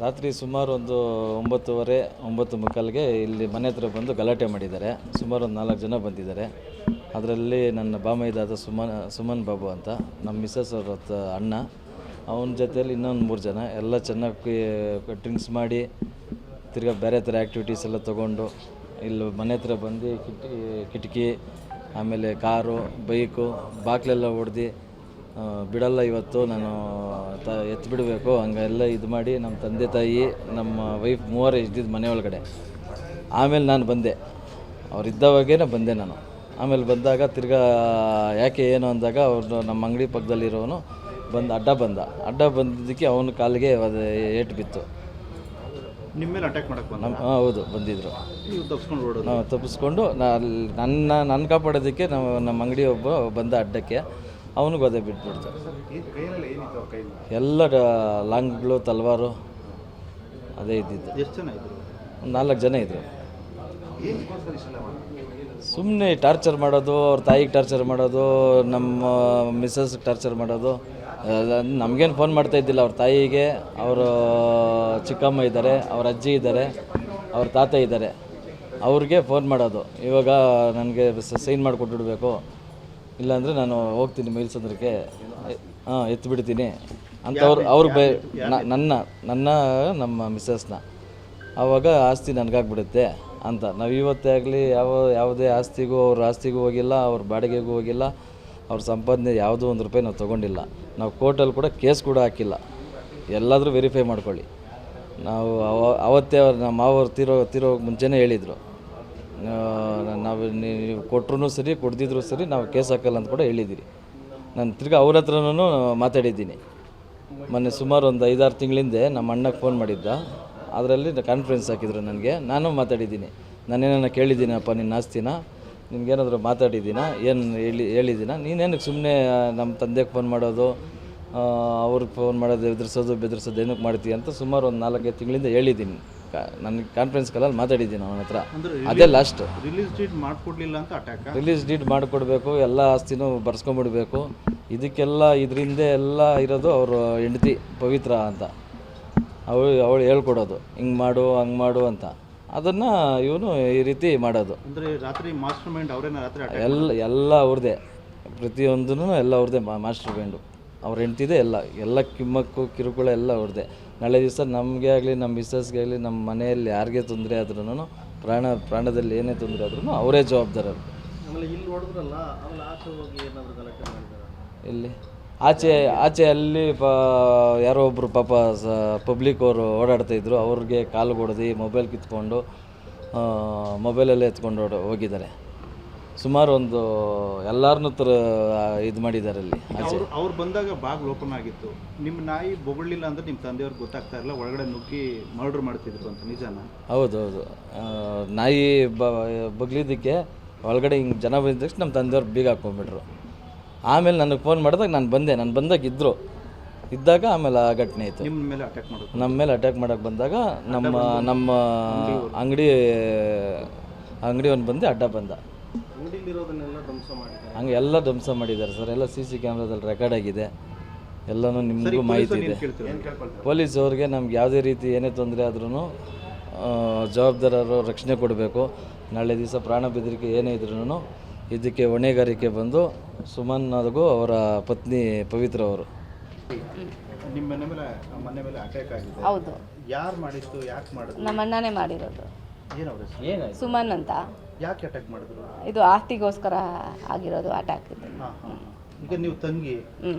ರಾತ್ರಿ ಸುಮಾರು ಒಂದು 9:30 9:45ಗೆ ಇಲ್ಲಿ ಮನೆ ಹತ್ರ ಬಂದು ಗಲಾಟೆ ಮಾಡಿದ್ದಾರೆ. ಸುಮಾರು ಒಂದು 4 ಜನ ಬಂದಿದ್ದಾರೆ. ಅದರಲ್ಲಿ ನನ್ನ ಬಾಮೈದಾದ ಸುಮನ್ ಬಾಬು ಅಂತ, ನಮ್ಮ ಮಿಸ್ಸಸ್ ಅವ್ರ ಅಣ್ಣ, ಅವನ ಜೊತೆಯಲ್ಲಿ ಇನ್ನೊಂದು 3 ಜನ ಎಲ್ಲ ಚೆನ್ನಾಗಿ ಡ್ರಿಂಕ್ಸ್ ಮಾಡಿ ತಿರ್ಗಾ ಬೇರೆ ಥರ ಆ್ಯಕ್ಟಿವಿಟೀಸ್ ಎಲ್ಲ ತೊಗೊಂಡು ಇಲ್ಲಿ ಮನೆ ಹತ್ರ ಬಂದು ಕಿಟಕಿ ಆಮೇಲೆ ಕಾರು ಬೈಕು ಬಾಗಿಲೆಲ್ಲ ಹೊಡೆದು ಬಿಡಲ್ಲ, ಇವತ್ತು ನಾನು ಎತ್ತು ಬಿಡಬೇಕು ಹಂಗೆಲ್ಲ ಇದು ಮಾಡಿ ನಮ್ಮ ತಂದೆ ತಾಯಿ ನಮ್ಮ ವೈಫ್ 3 ಇದ್ದಿದ್ದು ಮನೆ ಒಳಗಡೆ. ಆಮೇಲೆ ನಾನು ಬಂದೆ, ಅವರಿದ್ದವಾಗೇ ಬಂದೆ ನಾನು. ಆಮೇಲೆ ಬಂದಾಗ ತಿರ್ಗಾ ಯಾಕೆ ಏನು ಅಂದಾಗ ಅವ್ರು ನಮ್ಮ ಅಂಗಡಿ ಪಕ್ಕದಲ್ಲಿರೋನು ಬಂದು ಅಡ್ಡ ಬಂದಿದ್ದಕ್ಕೆ ಅವನ ಕಾಲಿಗೆ ಅದು ಏಟು ಬಿತ್ತು. ನಿಮ್ಮ ಮೇಲೆ ಅಟ್ಯಾಕ್ ಮಾಡಕ್ಕೆ ಹೌದು ಬಂದಿದ್ದರು. ನಾವು ತಪ್ಪಿಸ್ಕೊಂಡು ನನ್ನ ಕಾಪಾಡೋದಕ್ಕೆ ನಮ್ಮ ಅಂಗಡಿ ಒಬ್ಬ ಬಂದ ಅಡ್ಡಕ್ಕೆ, ಅವನಿಗೆ ಒದೆ ಬಿಟ್ಬಿಡ್ತು. ಎಲ್ಲ ಲಾಂಗ್ಗಳು ತಲವಾರು ಅದೇ ಇದ್ದಿದ್ದು. ಎಷ್ಟು ಜನ ಇದ್ದರು? 4 ಜನ ಇದ್ದರು. ಸುಮ್ಮನೆ ಟಾರ್ಚರ್ ಮಾಡೋದು, ಅವ್ರ ತಾಯಿಗೆ ಟಾರ್ಚರ್ ಮಾಡೋದು, ನಮ್ಮ ಮಿಸ್ಸಸ್ಗೆ ಟಾರ್ಚರ್ ಮಾಡೋದು. ನಮಗೇನು ಫೋನ್ ಮಾಡ್ತಾ ಇದ್ದಿಲ್ಲ. ಅವ್ರ ತಾಯಿಗೆ ಅವರ ಚಿಕ್ಕಮ್ಮ ಇದ್ದಾರೆ, ಅವ್ರ ಅಜ್ಜಿ ಇದ್ದಾರೆ, ಅವ್ರ ತಾತ ಇದ್ದಾರೆ, ಅವ್ರಿಗೆ ಫೋನ್ ಮಾಡೋದು. ಇವಾಗ ನನಗೆ ಸೈನ್ ಮಾಡಿಕೊಟ್ಬಿಡ್ಬೇಕು, ಇಲ್ಲಾಂದರೆ ನಾನು ಹೋಗ್ತೀನಿ ಮೈಲ್ಸಂದ್ರಕ್ಕೆ, ಎತ್ತು ಬಿಡ್ತೀನಿ ಅಂತ ಅವ್ರಿಗೆ ನಮ್ಮ ಮಿಸ್ಸಸ್ನ. ಆವಾಗ ಆಸ್ತಿ ನನಗಾಗ್ಬಿಡುತ್ತೆ ಅಂತ. ನಾವು ಇವತ್ತೇ ಆಗಲಿ ಯಾವುದೇ ಆಸ್ತಿಗೂ ಅವ್ರ ಆಸ್ತಿಗೂ ಹೋಗಿಲ್ಲ, ಅವ್ರ ಬಾಡಿಗೆಗೂ ಹೋಗಿಲ್ಲ, ಅವ್ರ ಸಂಪಾದನೆ ಯಾವುದೋ ₹1 ನಾವು ತೊಗೊಂಡಿಲ್ಲ. ನಾವು ಕೋರ್ಟಲ್ಲಿ ಕೂಡ ಕೇಸ್ ಕೂಡ ಹಾಕಿಲ್ಲ. ಎಲ್ಲಾದರೂ ವೆರಿಫೈ ಮಾಡ್ಕೊಳ್ಳಿ. ನಾವು ಅವತ್ತೇ ನಮ್ಮ ಮಾವರು ತೀರೋ ಮುಂಚೆನೇ ಹೇಳಿದರು, ನಾವು ನೀವು ಕೊಟ್ಟರು ಸರಿ ಕೊಡ್ದಿದ್ರು ಸರಿ ನಾವು ಕೇಸ್ ಹಾಕಲ್ಲ ಅಂತ ಕೂಡ ಹೇಳಿದ್ದೀರಿ. ನಾನು ತಿರ್ಗಿ ಅವ್ರ ಹತ್ರನೂ ಮಾತಾಡಿದ್ದೀನಿ. ಮೊನ್ನೆ ಸುಮಾರು ಒಂದು 5-6 ತಿಂಗಳಿಂದ ನಮ್ಮ ಅಣ್ಣಗೆ ಫೋನ್ ಮಾಡಿದ್ದ, ಅದರಲ್ಲಿ ಕಾನ್ಫರೆನ್ಸ್ ಹಾಕಿದ್ರು ನನಗೆ. ನಾನು ಮಾತಾಡಿದ್ದೀನಿ. ನಾನೇನ ಕೇಳಿದ್ದೀನಪ್ಪ ನಿನ್ನ ಆಸ್ತಿನ, ನಿನ್ಗೇನಾದರೂ ಮಾತಾಡಿದ್ದೀನ, ಏನು ಹೇಳಿದ್ದೀನ, ನೀನೇನಕ್ಕೆ ಸುಮ್ಮನೆ ನಮ್ಮ ತಂದೆಗೆ ಫೋನ್ ಮಾಡೋದು, ಅವ್ರಿಗೆ ಫೋನ್ ಮಾಡೋದು, ಬೆದರಿಸೋದು ಏನಕ್ಕೆ ಮಾಡ್ತೀವಿ ಅಂತ ಸುಮಾರು ಒಂದು 4-5 ತಿಂಗಳಿಂದ ಹೇಳಿದ್ದೀನಿ. ನನಗೆ ಕಾನ್ಫರೆನ್ಸ್ ಕಾಲಲ್ಲಿ ಮಾತಾಡಿದ್ದೀನಿ ಅವನ ಹತ್ರ. ಅದೇ ಲಾಸ್ಟ್. ರಿಲೀಸ್ ಡೇಟ್ ಮಾಡಿಕೊಡ್ಲಿಲ್ಲ ಅಂತ ಅಟ್ಯಾಕ್. ರಿಲೀಸ್ ಡೇಟ್ ಮಾಡಿಕೊಡ್ಬೇಕು, ಎಲ್ಲ ಆಸ್ತಿನೂ ಬರ್ಸ್ಕೊಂಬಿಡ್ಬೇಕು. ಇದಕ್ಕೆಲ್ಲ ಇದರಿಂದ ಎಲ್ಲ ಇರೋದು ಅವರು ಹೆಂಡತಿ ಪವಿತ್ರ ಅಂತ. ಅವಳು ಹೇಳ್ಕೊಡೋದು, ಹಿಂಗೆ ಮಾಡು ಹಂಗೆ ಮಾಡು ಅಂತ. ಅದನ್ನು ಇವನು ಈ ರೀತಿ ಮಾಡೋದು. ಅಂದರೆ ರಾತ್ರಿ ಮಾಸ್ಟರ್ ಮೈಂಡ್ ಅವರೇನ? ರಾತ್ರಿ ಎಲ್ಲ ಅವ್ರದ್ದೇ, ಪ್ರತಿಯೊಂದೂ ಎಲ್ಲ ಅವ್ರದ್ದೇ ಮಾಸ್ಟರ್ ಮೈಂಡು. ಅವ್ರ ಹೆಂಡ್ತಿದೆ, ಎಲ್ಲ ಕಿಮ್ಮಕ್ಕು ಕಿರುಕುಳ ಎಲ್ಲ ಅವ್ರದ್ದೇ. ನಾಳೆ ದಿವಸ ನಮಗೆ ಆಗಲಿ, ನಮ್ಮ ಮಿಸ್ಸಸ್ಗೆ ಆಗಲಿ, ನಮ್ಮ ಮನೆಯಲ್ಲಿ ಯಾರಿಗೆ ತೊಂದರೆ ಆದ್ರೂ, ಪ್ರಾಣದಲ್ಲಿ ಏನೇ ತೊಂದರೆ ಆದ್ರೂ ಅವರೇ ಜವಾಬ್ದಾರರು. ಇಲ್ಲಿ ಆಚೆ ಅಲ್ಲಿ ಯಾರೋ ಒಬ್ಬರು ಪಾಪ ಪಬ್ಲಿಕ್ ಅವರು ಓಡಾಡ್ತಾಯಿದ್ರು, ಅವ್ರಿಗೆ ಕಾಲು ಹೊಡೆದು ಮೊಬೈಲ್ ಕಿತ್ಕೊಂಡು ಮೊಬೈಲಲ್ಲೇ ಎತ್ಕೊಂಡು ಹೋಗಿದ್ದಾರೆ. ಸುಮಾರು ಒಂದು ಎಲ್ಲರನ್ನೂ ಇದು ಮಾಡಿದ್ದಾರೆ ಅಲ್ಲಿ. ಅವ್ರು ಬಂದಾಗ ಬಾಗಿಲು ಓಪನ್ ಆಗಿತ್ತು. ನಿಮ್ಮ ನಾಯಿ ಬೊಗಳಿಲ್ಲ ಅಂದರೆ ನಿಮ್ಮ ತಂದೆಯವ್ರಿಗೆ ಗೊತ್ತಾಗ್ತಾ ಇಲ್ಲ, ಒಳಗಡೆ ನುಗ್ಗಿ ಮರ್ಡರ್ ಮಾಡ್ತಿದ್ರು ಅಂತ, ನಿಜಾನ? ಹೌದು. ನಾಯಿ ಬಗ್ಲಿದ್ದಕ್ಕೆ ಒಳಗಡೆ ಹಿಂಗೆ ಜನ ಬಂದ ತಕ್ಷಣ ನಮ್ಮ ತಂದೆಯವ್ರು ಬೀಗ ಹಾಕ್ಕೊಂಡ್ಬಿಟ್ರು. ಆಮೇಲೆ ನನಗೆ ಫೋನ್ ಮಾಡಿದಾಗ ನಾನು ಬಂದಾಗ ಇದ್ದಾಗ ಆಮೇಲೆ ಆ ಘಟನೆ ಆಯಿತು. ನಮ್ಮ ಮೇಲೆ ಅಟ್ಯಾಕ್ ಮಾಡೋಕ್ಕೆ ಬಂದಾಗ ನಮ್ಮ ಅಂಗಡಿಯವನು ಬಂದು ಅಡ್ಡ ಬಂದ. ಹಂಗೆ ಎಲ್ಲ ಧ್ವಂಸ ಮಾಡಿದ್ದಾರೆ ಸರ್. ಎಲ್ಲ CC ಕ್ಯಾಮ್ರಾದಲ್ಲಿ ರೆಕಾರ್ಡ್ ಆಗಿದೆ. ಎಲ್ಲನೂ ನಿಮಗೂ ಮಾಹಿತಿ ಇದೆ. ಪೊಲೀಸ್ ಅವ್ರಿಗೆ ನಮ್ಗೆ ಯಾವುದೇ ರೀತಿ ಏನೇ ತೊಂದರೆ ಆದ್ರೂ ಜವಾಬ್ದಾರರು ರಕ್ಷಣೆ ಕೊಡಬೇಕು. ನಾಳೆ ದಿವಸ ಪ್ರಾಣ ಬೆದರಿಕೆ ಏನೇ ಇದ್ರೂ ಇದಕ್ಕೆ ಹೊಣೆಗಾರಿಕೆ ಬಂದು ಸುಮನ್ ಹಾಗೂ ಅವರ ಪತ್ನಿ ಪವಿತ್ರ ಅವರು. ನಿಮ್ಮ ಮನೆ ಮೇಲೆ ಅಟ್ಯಾಕ್ ಆಗಿದೆ. ಹೌದು. ಯಾರು ಮಾಡಿತ್ತು? ಯಾಕೆ ಮಾಡಿದ್ರು? ನಮ್ಮ ಅಣ್ಣನೇ ಮಾಡಿರೋದು. ಏನು ಸುಮನ್ ಅಂತ. ಯಾಕೆ ಅಟ್ಯಾಕ್ ಮಾಡಿದ್ರು? ಇದು ಆಸ್ತಿಗೋಸ್ಕರ ಆಗಿರೋದು ಅಟ್ಯಾಕ್ ಇದು. ಈಗ ನೀವು ತಂಗಿ,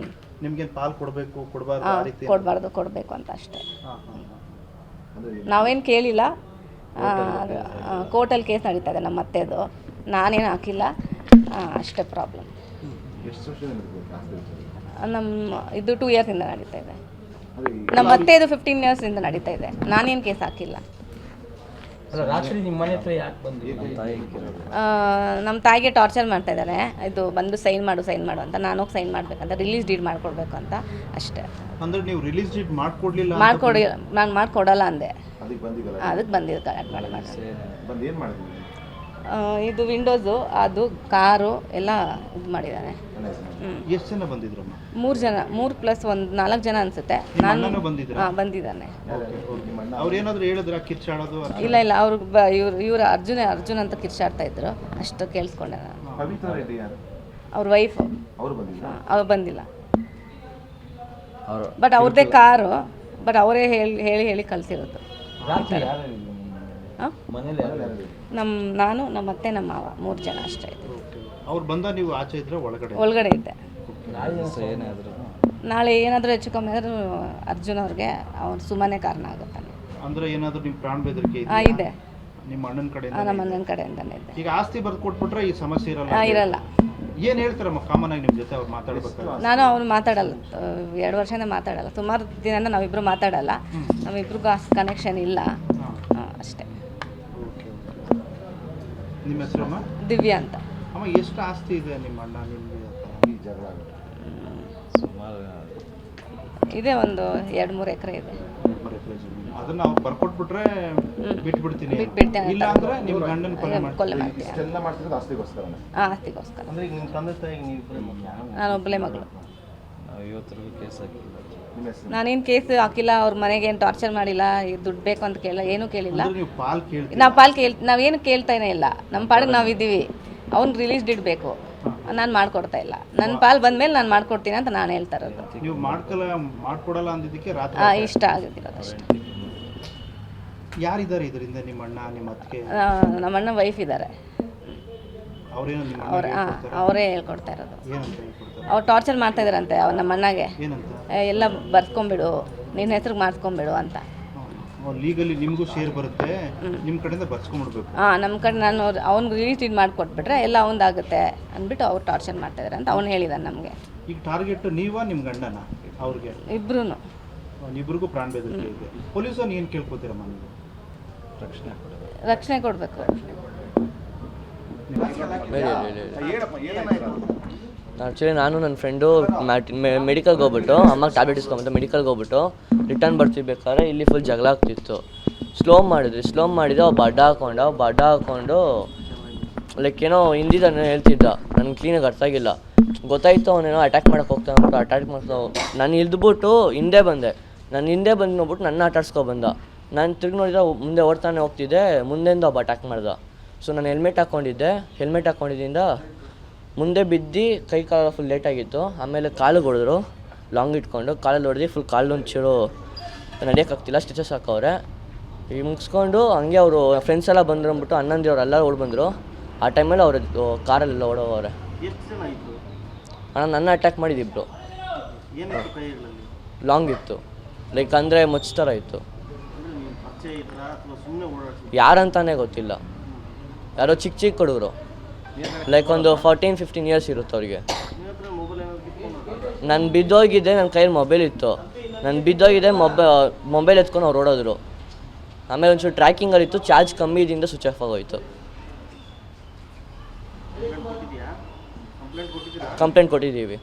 ನಿಮ್ಗೇನು ಪಾಲ್ ಕೊಡಬೇಕು ಕೊಡಬಾರ್ದು? ಕೊಡಬೇಕು ಅಂತ ಅಷ್ಟೇ. ನಾವೇನು ಕೇಳಿಲ್ಲ. ಕೋರ್ಟಲ್ಲಿ ಕೇಸ್ ನಡೀತಾ ಇದೆ ನಮ್ಮ ಅತ್ತೆದು, ನಾನೇನು ಹಾಕಿಲ್ಲ ಅಷ್ಟೇ ಪ್ರಾಬ್ಲಮ್. ಇದು 2 ಇಯರ್ಸಿಂದ ನಡೀತಾ ಇದೆ. ನಮ್ಮ ಅತ್ತೆದು 15 ಇಯರ್ಸಿಂದ ನಡೀತಾ ಇದೆ. ನಾನೇನು ಕೇಸ್ ಹಾಕಿಲ್ಲ. ನಮ್ಮ ತಾಯಿಗೆ ಟಾರ್ಚರ್ ಮಾಡ್ತಾ ಇದ್ದಾರೆ. ಇದು ಬಂದು ಸೈನ್ ಮಾಡು ಅಂತ. ನಾನು ಹೋಗಿ ಸೈನ್ ಮಾಡಬೇಕಂತ, ರಿಲೀಸ್ ಡೀಡ್ ಮಾಡಿಕೊಡ್ಬೇಕು ಅಂತ ಅಷ್ಟೇ. ಅಂದರೆ ನೀವು ರಿಲೀಸ್ ಡೀಡ್ ಮಾಡಿಕೊಡ್ಲಿಲ್ಲ? ನಾನು ಮಾಡಿಕೊಡಲ್ಲ ಅಂದೆ. ಅದಕ್ಕೆ ಬಂದಿದ್ದು ಕಲೆಕ್ಟ್ ಮಾಡಿ. ಇದು ವಿಂಡೋಸು, ಅದು ಕಾರು ಎಲ್ಲ ಇದು ಮಾಡಿದ್ದಾನೆ. ಎಷ್ಟು ಜನ ಬಂದಿದ್ರಮ್ಮ? 3 ಜನ, 3+1 4 ಜನ ಅನಿಸುತ್ತೆ. ಅಣ್ಣನೂ ಬಂದಿದ್ರಾ? ಹಾಂ, ಬಂದಿದ್ದಾನೆ. ಅವ್ರು ಏನಾದರೂ ಹೇಳಿದ್ರ ಕಿರ್ಚಾಡೋದು? ಇಲ್ಲ ಅವ್ರು ಇವ್ರು ಅರ್ಜುನ್ ಅಂತ ಕಿರ್ಚಾಡ್ತಾ ಇದ್ರು, ಅಷ್ಟು ಕೇಳಿಸ್ಕೊಂಡೆ ನಾನು. ಅವ್ರ ವೈಫ್ ಅವ್ರು ಬಂದಿಲ್ಲ. ಬಟ್ ಅವ್ರದ್ದೇ ಕಾರು, ಬಟ್ ಅವರೇ ಹೇಳಿ ಕಳಿಸಿರೋದು. ನಾನು ನಮ್ಮ ಅತ್ತೆ ನಮ್ಮ ಮಾವ 3 ಜನ ಅಷ್ಟೇ ಇದ್ದರು. ಅವ್ರು ಬಂದ ನೀವು ಆಚೆ ಇದ್ರೆ ಒಳಗಡೆ ಇದ್ದೆ. ಏನಾದರೂ ನಾಳೆ ಏನಾದರೂ ಹೆಚ್ಚು ಕಮ್ಮಿ ಆದರೂ ಅರ್ಜುನ್ ಅವ್ರಿಗೆ ಅವ್ರು ಸುಮ್ಮನೆ ಕಾರಣ ಆಗುತ್ತಾನೆ. ಅಂದ್ರೆ ಏನಾದರೂ ನಿಮ್ಮ ಪ್ರಾಣ ಬೆದರಿಕೆ ಇದೆ. ನಿಮ್ಮ ಅಣ್ಣನ ಕಡೆ? ನಮ್ಮ ಅಣ್ಣನ ಕಡೆಯಿಂದನೇ ಇದೆ. ಈಗ ಆಸ್ತಿ ಬರ್ದು ಕೊಟ್ಬಿಟ್ರೆ ಈ ಸಮಸ್ಯೆ ಇರಲ್ಲ? ಇರಲ್ಲ. ಏನು ಹೇಳ್ತಾರಮ್ಮ ಕಾಮನ್ ಆಗಿ ನಿಮ್ಮ ಜೊತೆ ಅವ್ರು ಮಾತಾಡ್ಬೇಕಾದ್ರೆ? ನಾನು ಅವ್ರು ಮಾತಾಡಲ್ಲ, 2 ವರ್ಷದಿಂದ ಮಾತಾಡಲ್ಲ. ಸುಮಾರು ದಿನ ನಾವಿಬ್ಬರು ಮಾತಾಡಲ್ಲ, ನಮ್ಮಿಬ್ರಿಗೂ ಅಷ್ಟು ಕನೆಕ್ಷನ್ ಇಲ್ಲ ಅಷ್ಟೇ. ನಿಮ್ಮ ಹೆಸರಮ್ಮ? ದಿವ್ಯಾ ಅಂತ. ಅಮ್ಮ, ಎಷ್ಟು ಆಸ್ತಿ ಇದೆ ನಿಮ್ಮ ಅಣ್ಣ ನಿಮಗೆ? ಸುಮಾರು ಇದೆ, ಒಂದು 2-3 ಎಕರೆ ಇದೆ. ಅದನ್ನ ಅವ್ರು ಬರ್ಕೊಟ್ಬಿಟ್ರೆ ಬಿಟ್ಬಿಡ್ತೀನಿ, ಬಿಟ್ಬಿಡ್ತೇನೆ ಇಲ್ಲ ಅಂದ್ರೆ ನಿಮ್ಮ ಗಂಡನ ಕೊಲೆ ಮಾಡ್ತೀನಿ. ಆಸ್ತಿಗೋಸ್ಕರ? ಆಸ್ತಿಗೋಸ್ಕರ. ಅಂದ್ರೆ ಈಗ ನಿಮ್ಮ ತಂದೆ ತಾಯಿ ನಾನು ಒಬ್ಬಳೇ ಮಗಳು. ನಾವು ಇವತ್ತರೆಗೂ ಕೇಸ್ ಹಾಕಿಲ್ಲ. ನಾನೇನು ಕೇಸ್ ಹಾಕಿಲ್ಲ, ಅವ್ರ ಮನೆಗೆ ಏನು ಟಾರ್ಚರ್ ಮಾಡಿಲ್ಲ, ದುಡ್ಡು ಬೇಕು ಅಂತ ಕೇಳಿಲ್ಲ, ಏನೂ ಕೇಳಿಲ್ಲ. ನೀವು ಪಾಲ್ ಕೇಳ್ತೀವಿ? ನಾವು ನಾವೇನು ಕೇಳ್ತಾನೆ ಇಲ್ಲ, ನಮ್ಮ ಪಾಡಿಗೆ ನಾವಿದ್ದೀವಿ. ಅವ್ನು ರಿಲೀಸ್ ಡಿಡ್ಬೇಕು, ನಾನು ಮಾಡ್ಕೊಡ್ತಾ ಇಲ್ಲ. ನನ್ನ ಪಾಲ್ ಬಂದಮೇಲೆ ನಾನು ಮಾಡ್ಕೊಡ್ತೀನಿ ಅಂತ ನಾನು ಹೇಳ್ತಾ ಇರೋದು. ನೀವು ಮಾಡ್ಕೊಡಲ್ಲ ಅಂದಿದ್ದಕ್ಕೆ ರಾತ್ರಿ ಇಷ್ಟ ಆಗಿರೋದು ಅಷ್ಟೇ. ಯಾರಿದ್ದಾರೆ ಇದರಿಂದ? ನಿಮ್ಮ ಅಣ್ಣ, ನಿಮ್ಮ ಅತ್ತಿಗೆ? ನಮ್ಮ ಅಣ್ಣ ವೈಫ್ ಇದ್ದಾರೆ. ಅವರೇನು ನಿಮ್ಮ ಅವರೇ ಹೇಳ್ಕೊಡ್ತಾ ಇರೋದು. ಏನಂತ ಹೇಳ್ಕೊಡ್ತಾರೆ? ಅವ್ರು ಟಾರ್ಚರ್ ಮಾಡ್ತಾ ಇದಾರಂತೆ ನಮ್ಮ ಅಣ್ಣಗೆ. ಏನಂತ? ಎಲ್ಲ ಬರ್ಸ್ಕೊಂಬಿಡು, ನಿನ್ನ ಹೆಸ್ರಿಗೆ ಮಾಡಿಸ್ಕೊಂಬಿಡು ಅಂತ. ಲೀಗಲಿ ನಿಮಗೂ ಶೇರ್ ಬರುತ್ತೆ, ನಿಮ್ಮ ಕಡೆಯಿಂದ ಬರ್ಸ್ಕೊಂಡ್ಬಿಡ್ಬೇಕು. ನಮ್ಮ ಕಡೆ ನಾನು ಅವ್ನಿಗೆ ರಿಲೀಸ್ ಇದು ಮಾಡಿಕೊಟ್ಬಿಟ್ರೆ ಎಲ್ಲ ಅವಂದಾಗುತ್ತೆ ಅಂದ್ಬಿಟ್ಟು ಅವ್ರು ಟಾರ್ಚರ್ ಮಾಡ್ತಾ ಇದಾರೆ ಅಂತ ಅವ್ನು ಹೇಳಿದಾನೆ ನಮಗೆ. ಈಗ ಟಾರ್ಗೆಟ್ ನೀವಾ ನಿಮ್ಮ ಗಂಡನ? ಅವ್ರಿಗೆ ಇಬ್ರು ಇಬ್ರಿಗೂ ಪ್ರಾಣ ಬೆದರಿಕೆ ಇದೆ. ಪೊಲೀಸರು ಏನು ಕೇಳ್ಕೊತೀರಮ್ಮ ನೀವು? ರಕ್ಷಣೆ ಕೊಡಬೇಕು. ಆ್ಯಕ್ಚುಲಿ ನಾನು ನನ್ನ ಫ್ರೆಂಡು ಮೆಡಿಕಲ್ಗೆ ಹೋಗ್ಬಿಟ್ಟು ಅಮ್ಮಗೆ ಟ್ಯಾಬ್ಲೆಟ್ ಇಸ್ಕೊಂಬಂದು ಮೆಡಿಕಲ್ಗೆ ಹೋಗ್ಬಿಟ್ಟು ರಿಟರ್ನ್ ಬರ್ತಿರ್ಬೇಕಾದ್ರೆ ಇಲ್ಲಿ ಫುಲ್ ಜಗಳ ಆಗ್ತಿತ್ತು. ಸ್ಲೋ ಮಾಡಿದೆ ಅವು ಬಡ್ಡ ಹಾಕ್ಕೊಂಡು ಲೈಕ್ ಏನೋ ಹಿಂದಿದ್ದಾನೆ ಹೇಳ್ತಿದ್ದ, ನನಗೆ ಕ್ಲೀನಾಗಿ ಅರ್ಥ ಆಗಿಲ್ಲ. ಗೊತ್ತಾಯಿತು ಅವನೇನೋ ಅಟ್ಯಾಕ್ ಮಾಡೋಕೆ ಹೋಗ್ತಾನೆ ಅಂದ್ಬಿಟ್ಟು ಅಟ್ಯಾಕ್ ಮಾಡ್ತಾ ನಾನು ಇಳಿದ್ಬಿಟ್ಟು ಹಿಂದೆ ಬಂದೆ. ನೋಡ್ಬಿಟ್ಟು ನನ್ನ ಆಟಾಡ್ಸ್ಕೊಬಂದ. ನಾನು ತಿರುಗಿ ನೋಡಿದ್ರೆ ಮುಂದೆ ಓಡ್ತಾನೆ ಹೋಗ್ತಿದ್ದೆ, ಮುಂದೆಂದು ಒಬ್ಬ ಅಟ್ಯಾಕ್ ಮಾಡ್ದ. ಸೊ ನಾನು ಹೆಲ್ಮೆಟ್ ಹಾಕ್ಕೊಂಡಿದ್ದರಿಂದ ಮುಂದೆ ಬಿದ್ದು ಕೈ ಕಾಲು ಫುಲ್ ಲೇಟಾಗಿತ್ತು. ಆಮೇಲೆ ಕಾಲಿಗೆ ಹೊಡೆದ್ರು, ಲಾಂಗ್ ಇಟ್ಕೊಂಡು ಕಾಲಲ್ಲಿ ಹೊಡೆದು ಫುಲ್ ಕಾಲು ಒಂಚೂರು ನಡೆಯೋಕ್ಕಾಗ್ತಿಲ್ಲ, ಸ್ಟಿಚಸ್ ಹಾಕವ್ರೆ. ಈಗ ಮುಗಿಸ್ಕೊಂಡು ಹಂಗೆ ಅವರು ಫ್ರೆಂಡ್ಸ್ ಎಲ್ಲ ಬಂದರು ಅಂದ್ಬಿಟ್ಟು ಅಣ್ಣಂದಿವ್ರು ಎಲ್ಲರೂ ಓಡಿ ಬಂದರು. ಆ ಟೈಮಲ್ಲಿ ಅವರು ಕಾರಲ್ಲೆಲ್ಲ ಓಡೋವ್ರೆ. ಅಣ್ಣ ನನ್ನ ಅಟ್ಯಾಕ್ ಮಾಡಿದ್ದಿಬ್ರು. ಲಾಂಗ್ ಇತ್ತು, ಲೈಕ್ ಅಂದರೆ ಮುಚ್ತರ ಇತ್ತು. ಯಾರಂತಾನೆ ಗೊತ್ತಿಲ್ಲ, ಯಾರೋ ಚಿಕ್ಕ ಹುಡುಗರು, ಲೈಕ್ ಒಂದು 14-15 ಇಯರ್ಸ್ ಇರುತ್ತೆ ಅವ್ರಿಗೆ. ನಾನು ಬಿದ್ದೋಗಿದ್ದೆ, ನನ್ನ ಕೈಯಲ್ಲಿ ಮೊಬೈಲ್ ಇತ್ತು. ನಾನು ಬಿದ್ದೋಗಿದ್ದೆ, ಮೊಬೈಲ್ ಎತ್ಕೊಂಡು ಅವ್ರು ಓಡೋದ್ರು. ಆಮೇಲೆ ಒಂಚೂರು ಟ್ರ್ಯಾಕಿಂಗಲ್ಲಿ ಇತ್ತು, ಚಾರ್ಜ್ ಕಮ್ಮಿ ಇದರಿಂದ ಸ್ವಿಚ್ ಆಫ್ ಆಗೋಯ್ತು. ಕಂಪ್ಲೇಂಟ್ ಕೊಟ್ಟಿದ್ದೀವಿ.